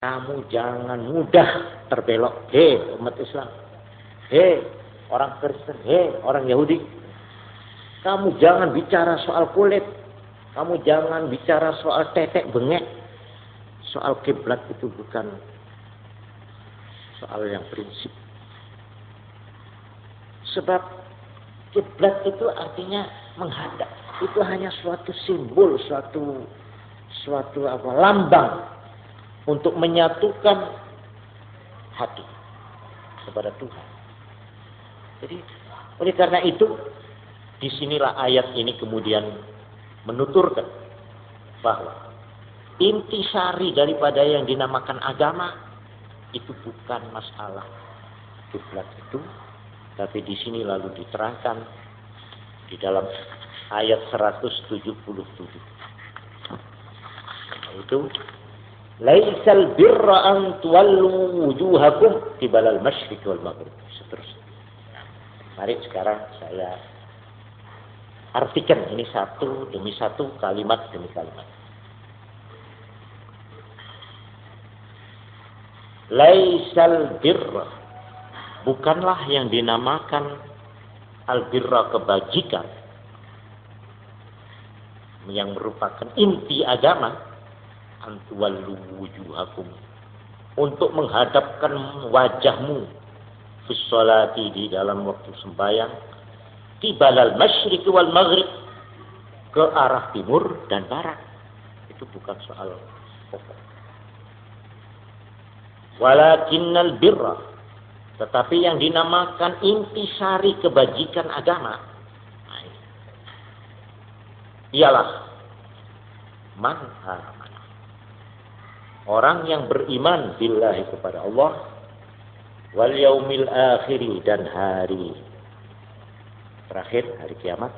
Kamu jangan mudah terbelok. Hei umat Islam. Hei orang Kristen. Hei orang Yahudi. Kamu jangan bicara soal kulit. Kamu jangan bicara soal tetek bengek. Soal kiblat itu bukan soal yang prinsip. Sebab kiblat itu artinya menghadap. Itu hanya suatu simbol, suatu lambang untuk menyatukan hati kepada Tuhan. Jadi oleh karena itu disinilah ayat ini kemudian menuturkan bahwa intisari daripada yang dinamakan agama itu bukan masalah kiblat itu, tapi di sini lalu diterangkan di dalam ayat 177. Itu laisal birra an tuwallu wujuhakum qibalal masyriq wal maghrib. Seterusnya. Nah, mari sekarang saya artikan ini satu demi satu, kalimat demi kalimat. Laisal birra, bukanlah yang dinamakan al-birra kebajikan yang merupakan inti agama, antuwallu wujuhakum, untuk menghadapkan wajahmu fi sholati, di dalam waktu sembahyang, qibalal masyriq wal maghrib, ke arah timur dan barat. Itu bukan soal pokok. Walakinnal birra, tetapi yang dinamakan intisari kebajikan agama, nah, ialah man amana, orang yang beriman billahi kepada Allah, wal yaumil akhiri, dan hari terakhir, hari kiamat,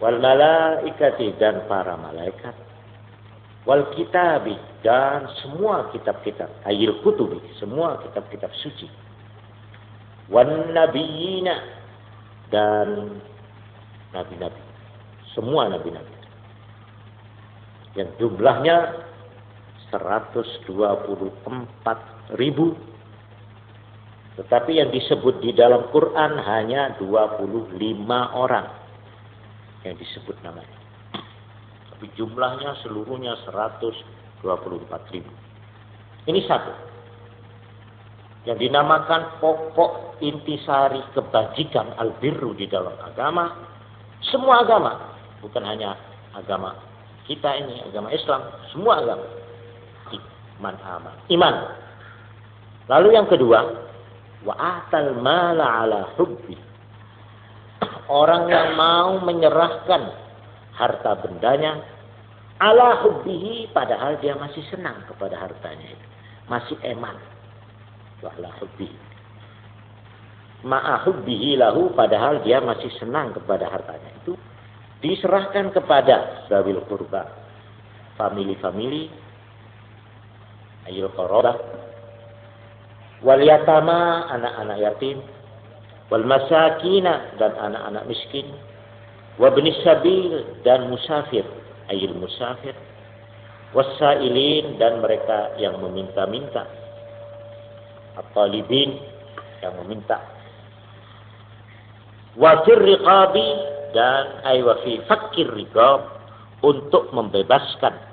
wal malaikati, dan para malaikat, wal kitabi, dan semua kitab-kitab, ayil kutubi, semua kitab-kitab suci, wan nabiyina, dan nabi-nabi, semua nabi-nabi yang jumlahnya 124.000, tetapi yang disebut di dalam Quran hanya 25 orang yang disebut namanya. Tapi jumlahnya seluruhnya 124.000. Ini satu yang dinamakan pokok intisari kebajikan al-birru di dalam agama. Semua agama, bukan hanya agama kita ini, agama Islam, semua agama. Iman. Lalu yang kedua, wa atal mala ala hubbi, orang yang mau menyerahkan harta bendanya ala hubbihi, padahal dia masih senang kepada hartanya itu, masih eman. Wa ala hubbihi, ma'a hubbihi lahu, padahal dia masih senang kepada hartanya itu, diserahkan kepada zawil qurba, famili-famili, ayil qarabah, wal yatama, anak-anak yatim, wal masakina, dan anak-anak miskin, wa ibnis sabil, dan musafir, ayil musafir, wasailin, dan mereka yang meminta-minta, at-talibin, yang meminta, wa fir riqabi, dan aywa fi fakir riqab, untuk membebaskan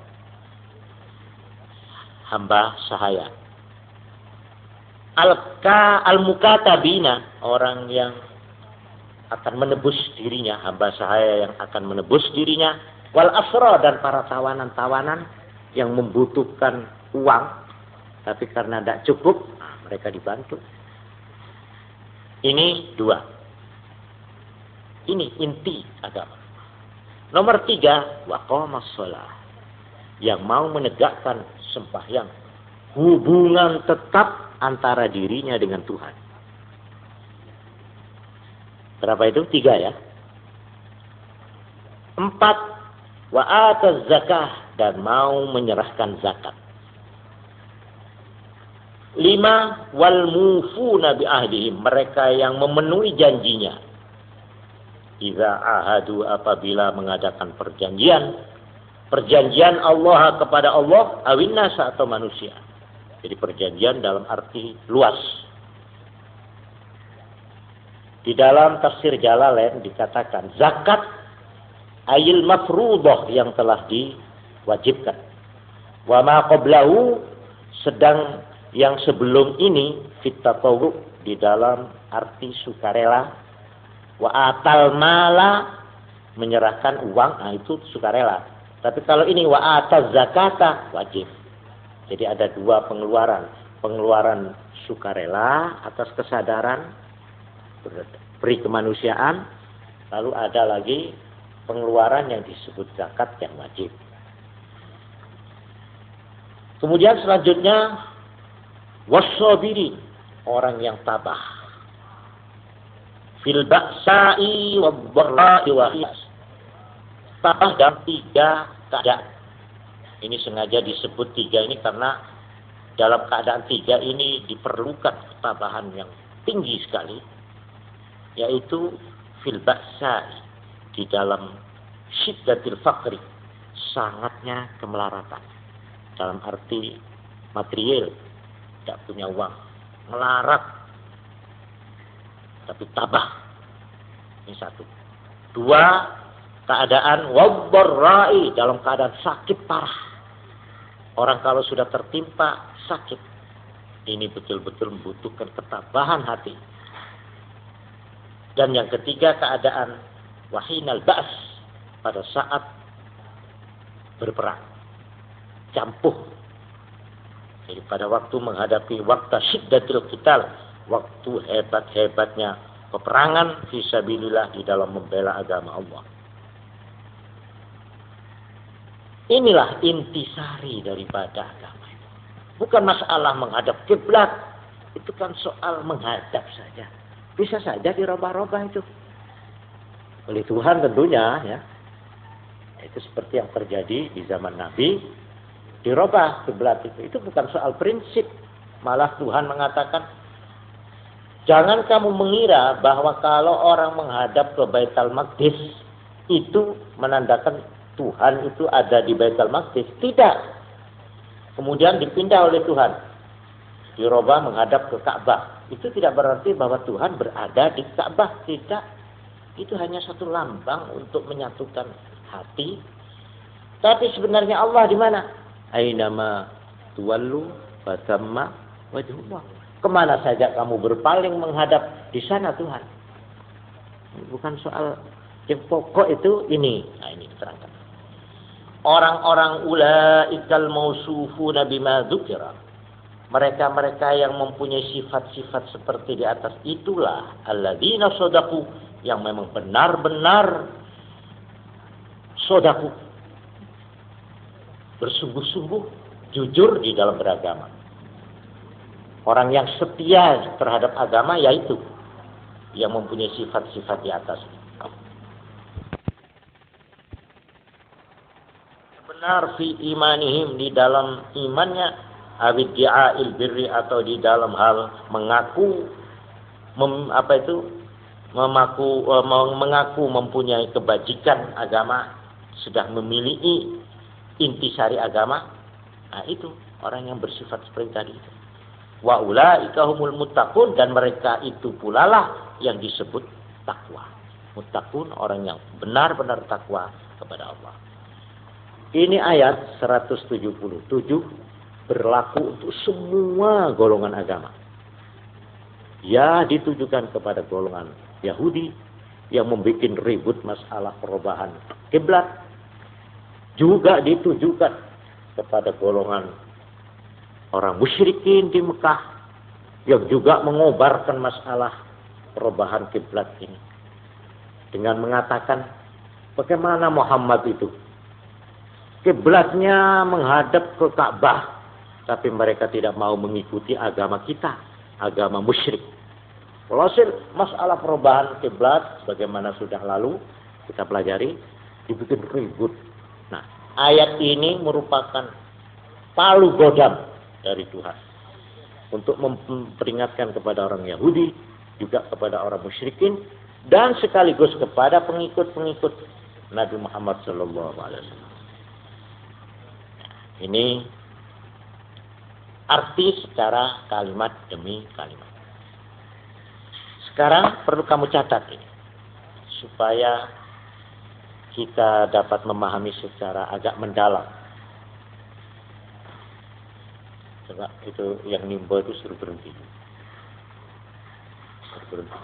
hamba sahaya, al-mukatabina, orang yang akan menebus dirinya, hamba sahaya yang akan menebus dirinya, wal asra, dan para tawanan-tawanan yang membutuhkan uang, tapi karena tidak cukup, mereka dibantu. Ini dua. Ini inti agama. Nomor 3, waqamas shalah, yang mau menegakkan sembahyang, hubungan tetap antara dirinya dengan Tuhan. Berapa itu? 3 ya. 4, wa ataz zakah, dan mau menyerahkan zakat. 5, wal mufuna bi ahdihim, mereka yang memenuhi janjinya. Iza ahadu, apabila mengadakan perjanjian Allah kepada Allah, awin nasa, atau manusia. Jadi perjanjian dalam arti luas. Di dalam tafsir Jalalain dikatakan zakat ayil mafruḍah yang telah diwajibkan. Wa ma qablahu sedang yang sebelum ini fit tatawwu di dalam arti sukarela. Wa atal mala menyerahkan uang, nah itu sukarela. Tapi kalau ini wa ataz zakata wajib. Jadi ada dua pengeluaran. Pengeluaran sukarela atas kesadaran beri kemanusiaan. Lalu ada lagi pengeluaran yang disebut zakat yang wajib. Kemudian selanjutnya wasabiri, orang yang tabah. Fil ba'sa'i wad-dharra'i wa khiyas. Tabah dalam 3 keadaan. Ini sengaja disebut 3 ini karena dalam keadaan 3 ini diperlukan ketabahan yang tinggi sekali, yaitu fil ba'sa'i, di dalam syiddatil faqri, sangatnya kemelaratan. Dalam arti material, tidak punya uang, melarat, tapi tabah. Ini 1. 2, keadaan wad-dharra'i, dalam keadaan sakit parah. Orang kalau sudah tertimpa sakit, ini betul-betul membutuhkan ketabahan hati. Dan yang ketiga, keadaan wahinal ba's, pada saat berperang, campuh. Jadi pada waktu menghadapi waktu syiddatul qital, waktu hebat-hebatnya peperangan fisabilillah di dalam membela agama Allah. Inilah intisari daripada agama itu. Bukan masalah menghadap kiblat, itu kan soal menghadap saja. Bisa saja dirubah-rubah itu oleh Tuhan tentunya, ya. Itu seperti yang terjadi di zaman Nabi, dirubah kiblat itu. Itu bukan soal prinsip. Malah Tuhan mengatakan, jangan kamu mengira bahwa kalau orang menghadap ke Baitul Maqdis itu menandakan Tuhan itu ada di Baitul Maqdis. Tidak. Kemudian dipindah oleh Tuhan, dirubah menghadap ke Ka'bah. Itu tidak berarti bahwa Tuhan berada di Ka'bah. Tidak. Itu hanya satu lambang untuk menyatukan hati. Tapi sebenarnya Allah di mana? Ainama tuwallu fatamma wajhullah. Kemana saja kamu berpaling menghadap, di sana Tuhan. Bukan soal yang pokok itu ini. Nah, ini diterangkan. Orang-orang ulaikal mausufuna bima dzukira. Mereka-mereka yang mempunyai sifat-sifat seperti di atas itulah alladzina shadaqu, yang memang benar-benar shadaqu, bersungguh-sungguh jujur di dalam beragama. Orang yang setia terhadap agama yaitu yang mempunyai sifat-sifat di atas. Benar fi imanihim, di dalam imannya, awiddi'a'il birri, atau di dalam hal mengaku mengaku mempunyai kebajikan agama, sudah memiliki intisari agama. Nah, itu orang yang bersifat seperti tadi itu. Wa ulaika humul muttaqun, dan mereka itu pula lah yang disebut takwa. Muttaqun, orang yang benar-benar takwa kepada Allah. Ini ayat 177 berlaku untuk semua golongan agama. Ya, ditujukan kepada golongan Yahudi yang membuat ribut masalah perubahan kiblat. Juga ditujukan kepada golongan orang musyrikin di Mekah yang juga mengobarkan masalah perubahan kiblat ini dengan mengatakan, bagaimana Muhammad itu kiblatnya menghadap ke Ka'bah, tapi mereka tidak mau mengikuti agama kita, agama musyrik. Walhasil masalah perubahan kiblat bagaimana sudah lalu kita pelajari, dibikin ribut. Nah, ayat ini merupakan palu godam dari Tuhan untuk memperingatkan kepada orang Yahudi, juga kepada orang musyrikin, dan sekaligus kepada pengikut-pengikut Nabi Muhammad SAW. Ini arti secara kalimat demi kalimat. Sekarang perlu kamu catat ini, supaya kita dapat memahami secara agak mendalam. Coba itu yang nimbo itu suruh berhenti. Suruh berhenti.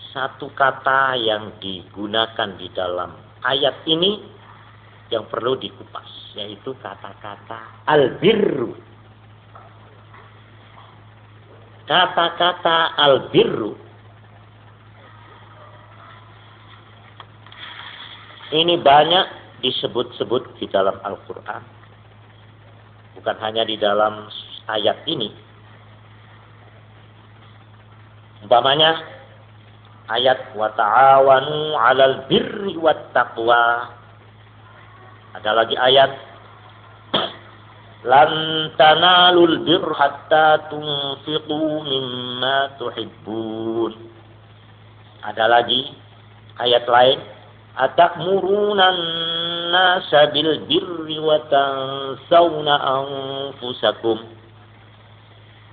Satu kata yang digunakan di dalam ayat ini yang perlu dikupas, yaitu kata-kata albirru. Kata-kata albirru ini banyak disebut-sebut di dalam Al-Quran. Bukan hanya di dalam ayat ini. Umpamanya ayat wa ta'awanu 'alal birri wat taqwa. Ada lagi ayat lan tanalul birra hatta tunfiqu mimma tuhibbun. Ada lagi ayat lain, atamuruna an-nasa bil birri wa tansawna anfusakum.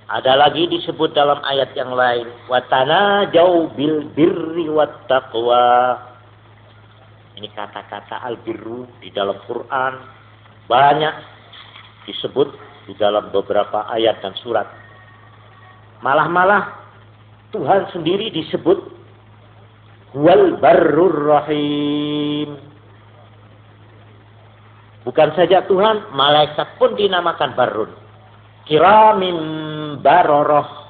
Ada lagi disebut dalam ayat yang lain, wa tanajau bil birri wat taqwa. Ini kata-kata albirru di dalam Quran banyak disebut di dalam beberapa ayat dan surat. Malah Tuhan sendiri disebut wal barrur rahim. Bukan saja Tuhan, malaikat pun dinamakan barrun. Kiramim baroroh.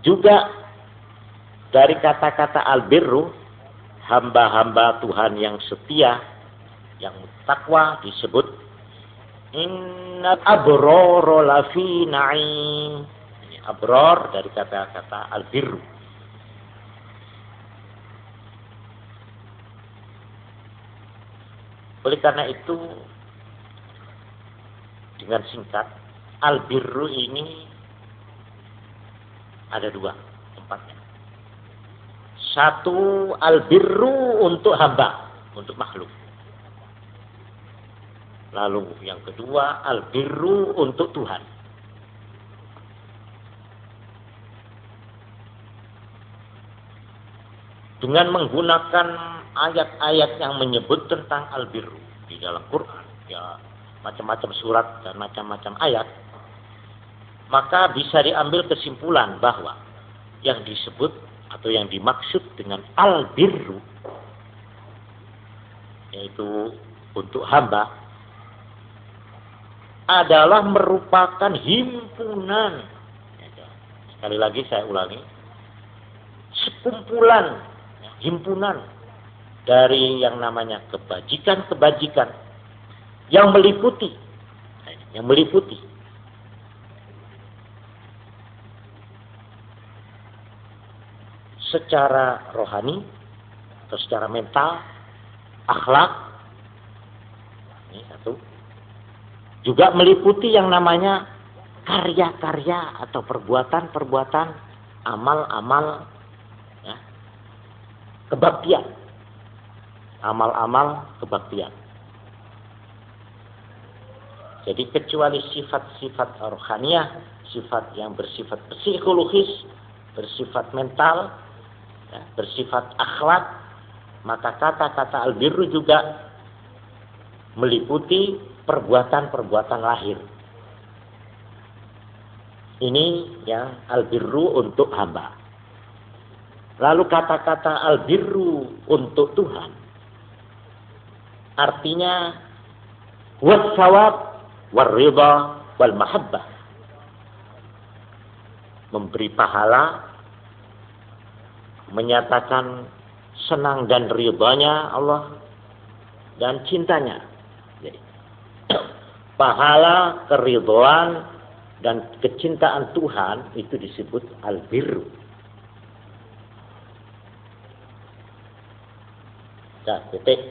Juga dari kata-kata albirru, hamba-hamba Tuhan yang setia, yang takwa disebut innal abrara lafi na'im. Ini abror dari kata-kata albirru. Oleh karena itu, dengan singkat, albirru ini ada dua tempatnya. Satu, albirru untuk hamba, untuk makhluk. Lalu yang kedua, albirru untuk Tuhan. Dengan menggunakan ayat-ayat yang menyebut tentang albirru di dalam Quran, ya macam-macam surat dan macam-macam ayat, maka bisa diambil kesimpulan bahwa yang disebut atau yang dimaksud dengan albirru, yaitu untuk hamba, adalah merupakan himpunan. Sekali lagi saya ulangi, sekumpulan, himpunan dari yang namanya kebajikan-kebajikan yang meliputi secara rohani atau secara mental, akhlak, ini satu. Juga meliputi yang namanya karya-karya atau perbuatan-perbuatan, amal-amal, ya, kebaktian, amal-amal kebaktian. Jadi kecuali sifat-sifat rohaniah, sifat yang bersifat psikologis, bersifat mental, ya, bersifat akhlak, maka kata-kata albirru juga meliputi perbuatan-perbuatan lahir. Ini yang albirru untuk hamba. Lalu kata-kata albirru untuk Tuhan, artinya was-sawab war-ridha wal mahabbah. Memberi pahala, menyatakan senang dan ridhanya Allah dan cintanya. Jadi pahala, keridhaan dan kecintaan Tuhan itu disebut albirru. Nah, titik.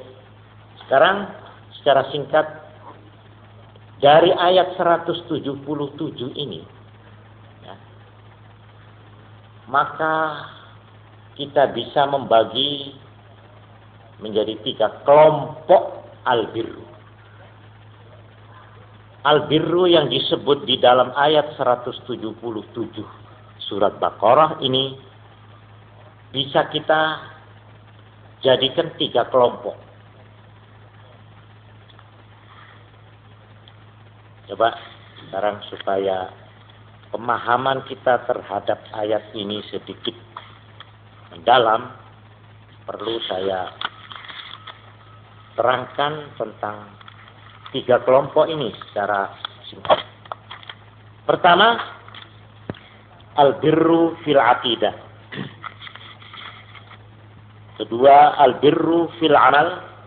Sekarang secara singkat dari ayat 177 ini, ya, maka kita bisa membagi menjadi 3 kelompok albirru. Albirru yang disebut di dalam ayat 177 surat Baqarah ini bisa kita jadikan 3 kelompok. Coba sekarang supaya pemahaman kita terhadap ayat ini sedikit mendalam, perlu saya terangkan tentang 3 kelompok ini secara singkat. Pertama, albirru fil aqidah. Kedua, albirru fil amal.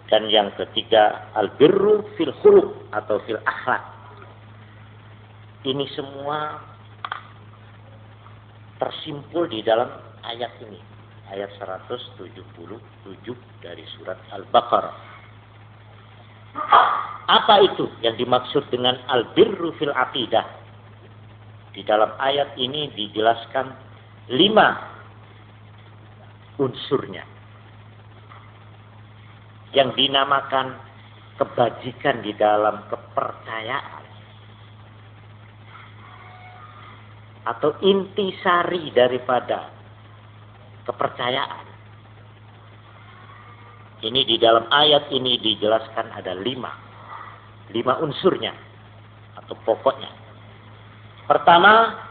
Dan yang ketiga, albirru fil khuluq atau fil akhlak. Ini semua tersimpul di dalam ayat ini. Ayat 177 dari surat Al-Baqarah. Apa itu yang dimaksud dengan albirru fil aqidah? Di dalam ayat ini dijelaskan 5 unsurnya yang dinamakan kebajikan di dalam kepercayaan atau intisari daripada kepercayaan. Ini di dalam ayat ini dijelaskan ada 5 unsurnya atau pokoknya. Pertama,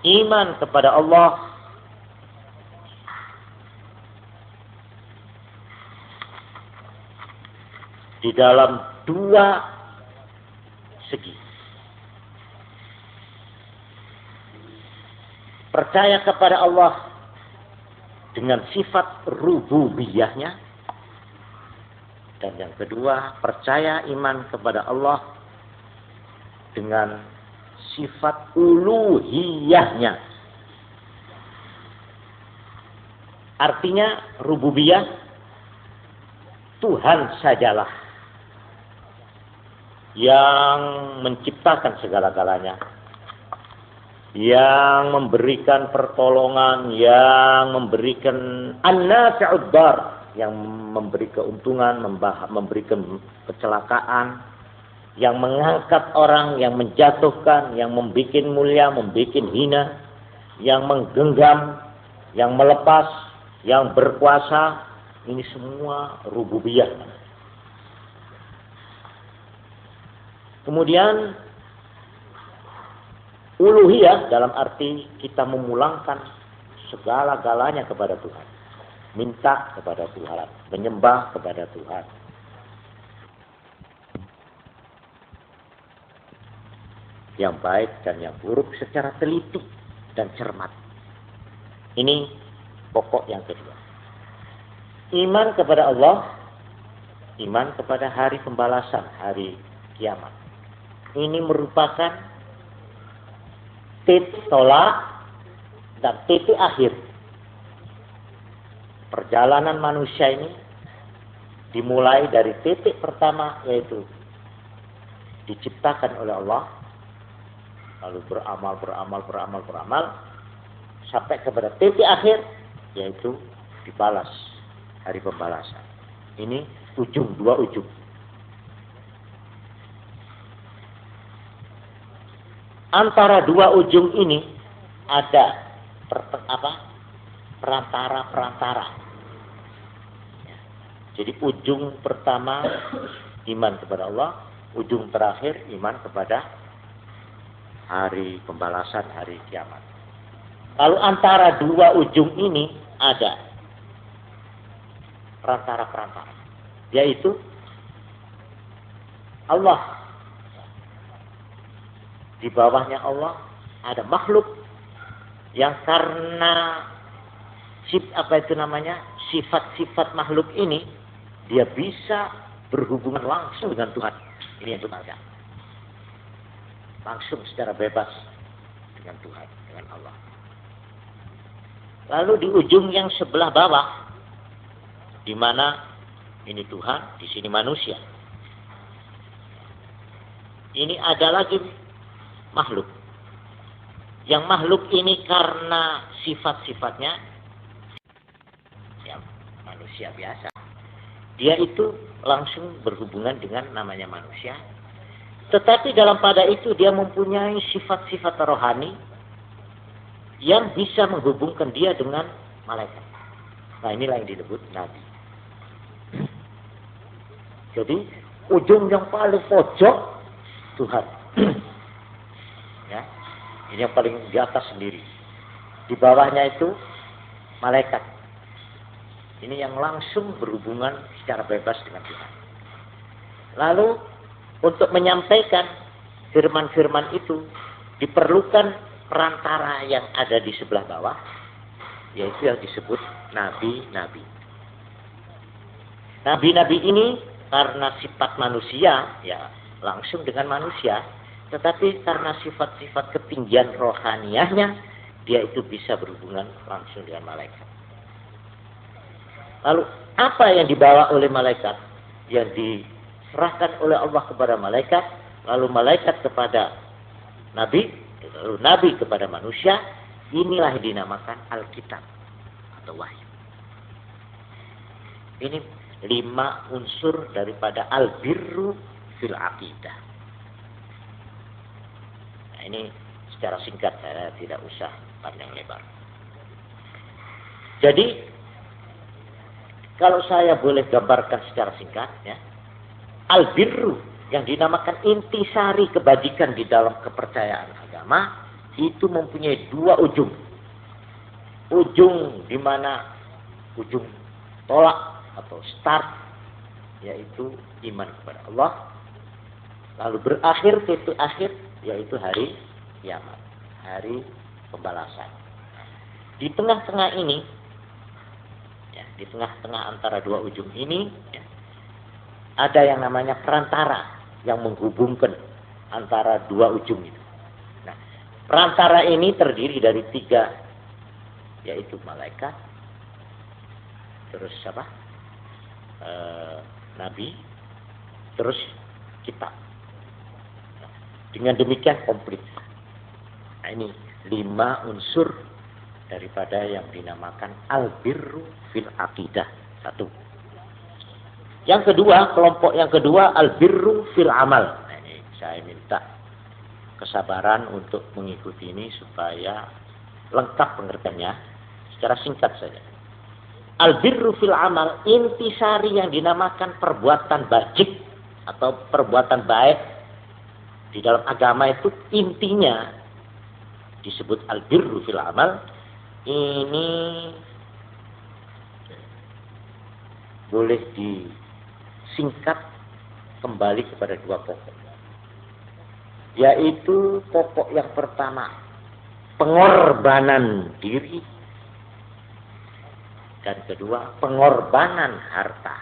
iman kepada Allah di dalam 2 segi. Percaya kepada Allah dengan sifat rububiyahnya. Dan yang kedua, percaya iman kepada Allah dengan sifat uluhiyahnya. Artinya rububiyah, Tuhan sajalah yang menciptakan segala-galanya, yang memberikan pertolongan, yang memberikan an-nafi'ud dar, yang memberi keuntungan, memberikan kecelakaan, yang mengangkat orang, yang menjatuhkan, yang membuat mulia, membuat hina, yang menggenggam, yang melepas, yang berkuasa. Ini semua rububiyah. Kemudian uluhiyah dalam arti kita memulangkan segala-galanya kepada Tuhan. Minta kepada Tuhan, menyembah kepada Tuhan. Yang baik dan yang buruk secara teliti dan cermat. Ini pokok yang kedua. Iman kepada Allah, iman kepada hari pembalasan, hari kiamat. Ini merupakan titik tolak dan titik akhir. Perjalanan manusia ini dimulai dari titik pertama, yaitu diciptakan oleh Allah, lalu beramal, sampai kepada titik akhir, yaitu dibalas, hari pembalasan. Ini 2 ujung. Antara 2 ujung ini ada perantara. Jadi ujung pertama iman kepada Allah, ujung terakhir iman kepada hari pembalasan, hari kiamat. Lalu antara 2 ujung ini ada perantara, yaitu Allah. Di bawahnya Allah ada makhluk yang karena sifat-sifat makhluk ini dia bisa berhubungan langsung dengan Tuhan. Ini yang Tuhan, langsung secara bebas dengan Tuhan, dengan Allah. Lalu di ujung yang sebelah bawah, di mana ini Tuhan, di sini manusia. Ini ada lagi makhluk. Yang makhluk ini karena sifat-sifatnya manusia biasa. Dia itu langsung berhubungan dengan namanya manusia. Tetapi dalam pada itu dia mempunyai sifat-sifat rohani yang bisa menghubungkan dia dengan malaikat. Nah, inilah yang disebut nabi. Jadi ujung yang paling pojok Tuhan. Ya, ini yang paling di atas sendiri. Di bawahnya itu malaikat. Ini yang langsung berhubungan secara bebas dengan Tuhan. Lalu untuk menyampaikan firman-firman itu diperlukan perantara yang ada di sebelah bawah, yaitu yang disebut nabi-nabi. Nabi-nabi ini karena sifat manusia, ya langsung dengan manusia, tetapi karena sifat-sifat ketinggian rohaniahnya, dia itu bisa berhubungan langsung dengan malaikat. Lalu apa yang dibawa oleh malaikat? Yang diserahkan oleh Allah kepada malaikat, lalu malaikat kepada nabi, lalu nabi kepada manusia, inilah yang dinamakan Alkitab atau wahyu. Ini 5 unsur daripada al-birru fil aqidah. Nah, ini secara singkat, saya tidak usah panjang lebar. Jadi kalau saya boleh gambarkan secara singkat, ya, al-birru yang dinamakan intisari kebajikan di dalam kepercayaan agama itu mempunyai 2 ujung. Ujung di mana ujung tolak atau start, yaitu iman kepada Allah. Lalu berakhir titik akhir, yaitu hari kiamat, hari pembalasan. Di tengah-tengah ini, ya, di tengah-tengah antara 2 ujung ini, ya, ada yang namanya perantara yang menghubungkan antara 2 ujung itu. Nah, perantara ini terdiri dari 3, yaitu malaikat, terus apa? Nabi, terus kitab. Dengan demikian komplit. Nah, ini 5 unsur daripada yang dinamakan al-birru fil aqidah. 1. Yang kedua, kelompok yang kedua al-birru fil amal. Nah, ini saya minta kesabaran untuk mengikuti ini supaya lengkap pengertiannya. Secara singkat saja. Al-birru fil amal, intisari yang dinamakan perbuatan bajik atau perbuatan baik di dalam agama itu intinya disebut al-birru fil amal. Ini boleh disingkat kembali kepada 2 pokok. Yaitu pokok yang pertama, pengorbanan diri. Dan kedua, pengorbanan harta.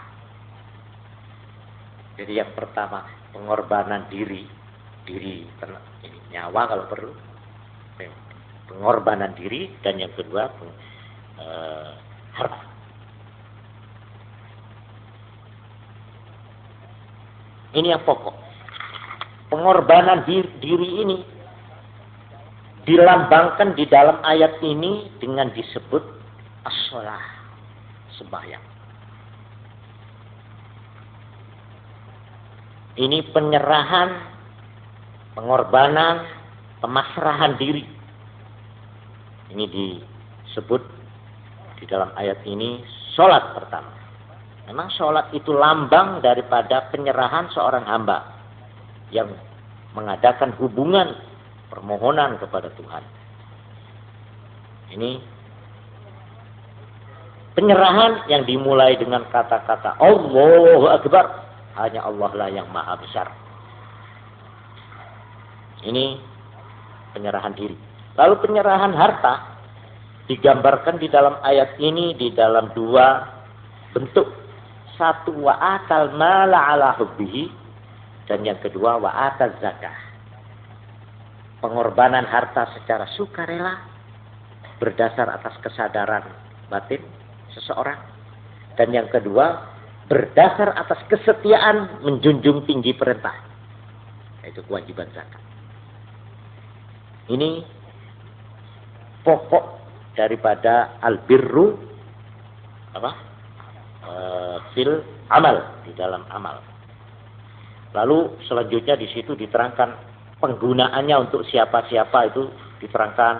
Jadi yang pertama, pengorbanan diri ini, nyawa kalau perlu. Pengorbanan diri, dan yang kedua, harta. Ini yang pokok. Pengorbanan diri ini dilambangkan di dalam ayat ini dengan disebut as-shalah, sembahyang. Ini penyerahan, pengorbanan, pemasrahan diri. Ini disebut di dalam ayat ini sholat pertama. Memang sholat itu lambang daripada penyerahan seorang hamba yang mengadakan hubungan permohonan kepada Tuhan. Ini penyerahan yang dimulai dengan kata-kata Allahu Akbar. Hanya Allah lah yang maha besar. Ini penyerahan diri. Lalu penyerahan harta digambarkan di dalam ayat ini di dalam 2 bentuk. 1, wa atal mala ala hubbihi, dan yang kedua wa ataz zakah. Pengorbanan harta secara sukarela berdasar atas kesadaran batin seseorang, dan yang kedua berdasar atas kesetiaan menjunjung tinggi perintah, yaitu kewajiban zakat. Ini pokok daripada al-birru fil amal, di dalam amal. Lalu selanjutnya di situ diterangkan penggunaannya untuk siapa-siapa, itu diterangkan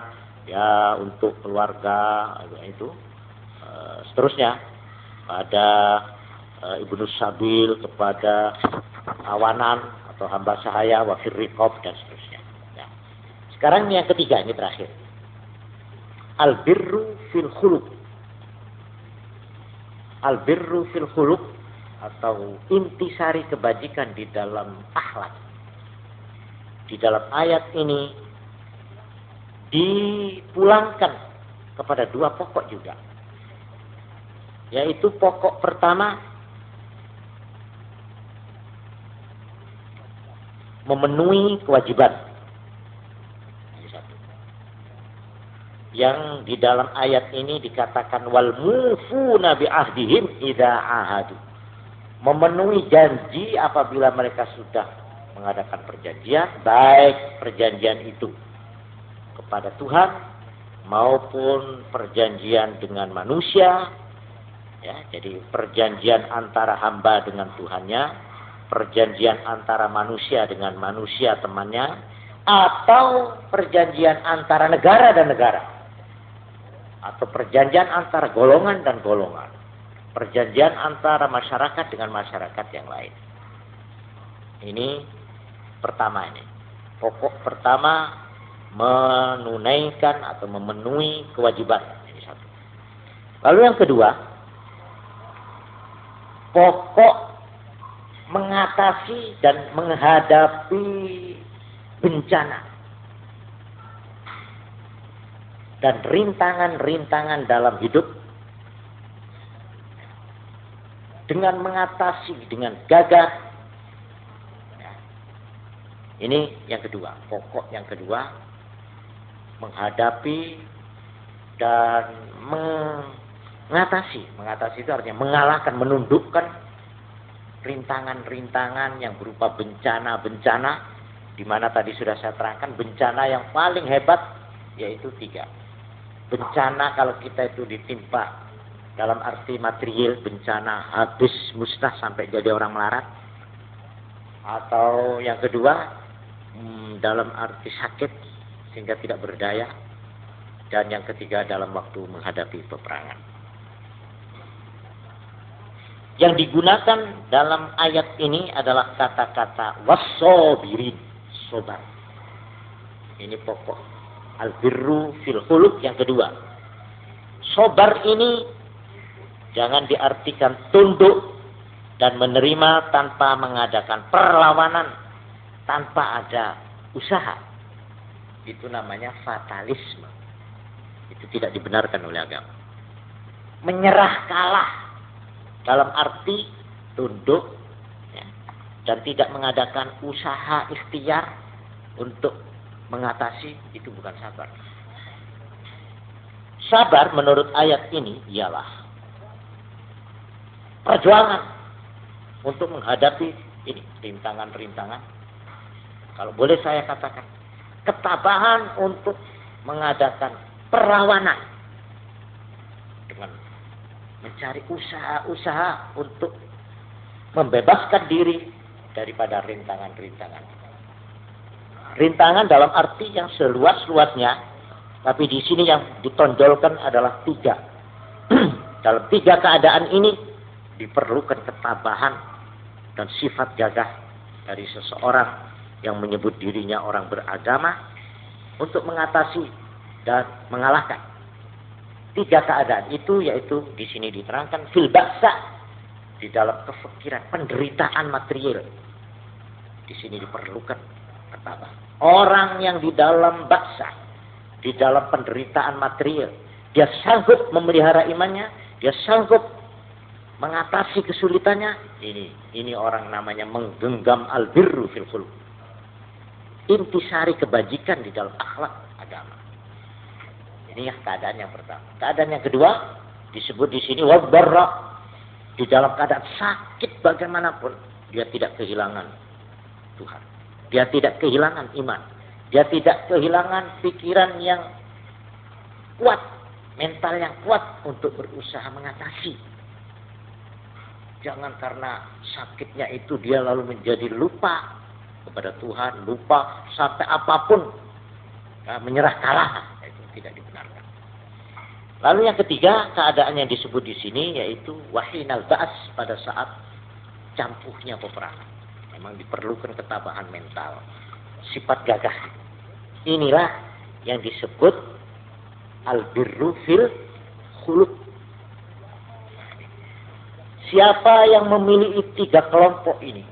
ya untuk keluarga itu. Seterusnya pada Ibnu Sabil, kepada awanan atau hamba sahaya, wafir riqab, dan seterusnya. Ya. Sekarang yang ketiga, ini terakhir. Al-birru fil khuluq. Al-birru fil khuluq atau intisari kebajikan di dalam akhlak. Di dalam ayat ini dipulangkan kepada dua pokok juga. Yaitu pokok pertama, memenuhi kewajiban. Yang di dalam ayat ini dikatakan wal mufuna bi ahdihim idza ahadu. Memenuhi janji apabila mereka sudah mengadakan perjanjian, baik perjanjian itu kepada Tuhan maupun perjanjian dengan manusia. Ya, jadi perjanjian antara hamba dengan Tuhannya, perjanjian antara manusia dengan manusia temannya, atau perjanjian antara negara dan negara, atau perjanjian antara golongan dan golongan, perjanjian antara masyarakat dengan masyarakat yang lain. Ini pertama, ini pokok pertama, menunaikan atau memenuhi kewajiban. Ini satu. Lalu yang kedua, pokok mengatasi dan menghadapi bencana dan rintangan-rintangan dalam hidup dengan mengatasi dengan gagah. Ini yang kedua, pokok yang kedua, menghadapi dan mengatasi. Mengatasi itu artinya mengalahkan, menundukkan rintangan-rintangan yang berupa bencana-bencana, di mana tadi sudah saya terangkan bencana yang paling hebat yaitu 3. Bencana kalau kita itu ditimpa dalam arti material, bencana habis musnah sampai jadi orang melarat. Atau yang kedua, dalam arti sakit sehingga tidak berdaya. Dan yang ketiga, dalam waktu menghadapi peperangan. Yang digunakan dalam ayat ini adalah kata-kata wassobirin, sobar. Ini pokok al-birru fil khuluq yang kedua. Sobar ini jangan diartikan tunduk dan menerima tanpa mengadakan perlawanan, tanpa ada usaha. Itu namanya fatalisme. Itu tidak dibenarkan oleh agama. Menyerah kalah dalam arti tunduk ya, dan tidak mengadakan usaha ikhtiar untuk mengatasi, itu bukan sabar. Sabar menurut ayat ini ialah perjuangan untuk menghadapi ini rintangan-rintangan. Kalau boleh saya katakan, ketabahan untuk mengadakan perlawanan dengan mencari usaha-usaha untuk membebaskan diri daripada rintangan-rintangan. Rintangan dalam arti yang seluas-luasnya, tapi di sini yang ditonjolkan adalah 3. Dalam 3 keadaan ini diperlukan ketabahan dan sifat gagah dari seseorang yang menyebut dirinya orang beragama untuk mengatasi dan mengalahkan 3 keadaan itu, yaitu di sini diterangkan fil ba'sa, di dalam kefikiran penderitaan material. Di sini diperlukan ketabahan. Orang yang di dalam ba'sa, di dalam penderitaan material, dia sanggup memelihara imannya, dia sanggup mengatasi kesulitannya. Ini orang namanya menggenggam al-birru fil khuluq. Intisari kebajikan di dalam akhlak agama. Ini ya keadaan yang pertama. Keadaan yang kedua disebut di sini wabarra. Di dalam keadaan sakit bagaimanapun, dia tidak kehilangan Tuhan. Dia tidak kehilangan iman. Dia tidak kehilangan pikiran yang kuat, mental yang kuat untuk berusaha mengatasi Jangan karena sakitnya itu dia lalu menjadi lupa kepada Tuhan, lupa sampai apapun, menyerah kalah. Itu tidak dibenarkan. Lalu yang ketiga, keadaan yang disebut di sini yaitu wahinal ba'as, pada saat campuhnya peperangan. Memang diperlukan ketabahan mental, sifat gagah. Inilah yang disebut al-birru fil khuluq. Siapa yang memiliki 3 kelompok ini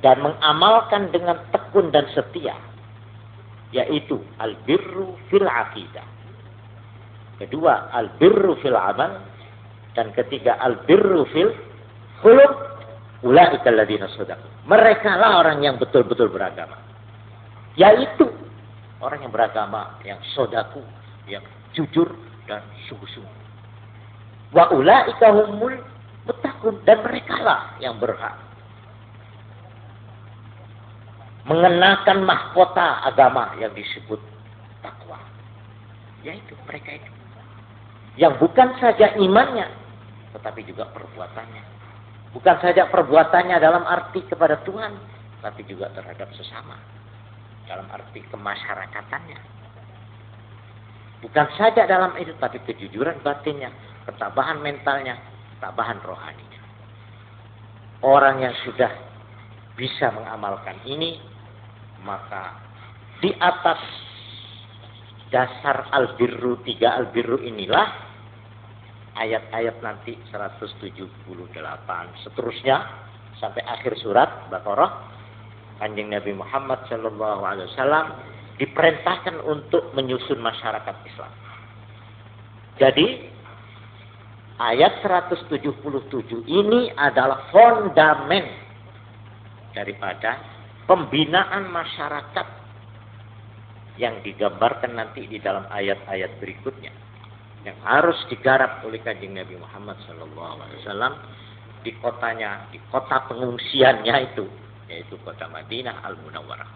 dan mengamalkan dengan tekun dan setia, yaitu al-birru fil aqidah, kedua al-birru fil amal, dan ketiga al-birru fil khuluq, ulaika alladziina shadaqu. Mereka lah orang yang betul-betul beragama. Yaitu orang yang beragama, yang sodaku, yang jujur dan sungguh-sungguh. Wa ulaika humul muttaqun, dan merekalah yang berhak mengenakan mahkota agama yang disebut takwa. Yaitu mereka itu yang bukan saja imannya, tetapi juga perbuatannya. Bukan saja perbuatannya dalam arti kepada Tuhan, tapi juga terhadap sesama, dalam arti kemasyarakatannya. Bukan saja dalam itu, tapi kejujuran batinnya, ketabahan mentalnya, ketabahan rohaninya. Orang yang sudah bisa mengamalkan ini, maka di atas dasar al-birru, 3 al-birru inilah ayat-ayat nanti 178 seterusnya sampai akhir surat Baqarah, Kanjeng Nabi Muhammad SAW diperintahkan untuk menyusun masyarakat Islam. Jadi ayat 177 ini adalah fondamen daripada pembinaan masyarakat yang digambarkan nanti di dalam ayat-ayat berikutnya, yang harus digarap oleh Kanjeng Nabi Muhammad SAW di kotanya, di kota pengungsiannya itu, yaitu kota Madinah Al-Munawwarah.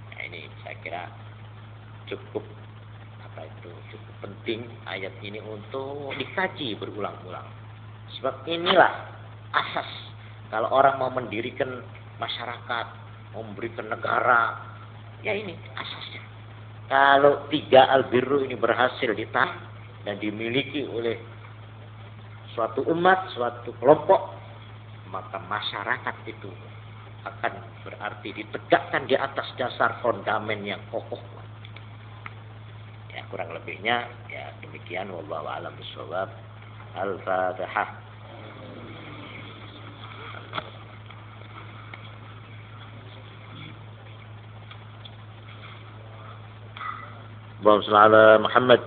Nah, ini saya kira cukup cukup penting ayat ini untuk dikaji berulang-ulang. Sebab inilah asas kalau orang mau mendirikan masyarakat, mau memberikan negara, ya ini asasnya. Kalau 3 al-birru ini berhasil ditanam dan dimiliki oleh suatu umat, suatu kelompok, maka masyarakat itu akan berarti ditegakkan di atas dasar fondamen yang kokoh. Ya, kurang lebihnya ya demikian, wallahu a'lam bishawab. Al-Fatihah. Allahumma shalli ala Muhammad.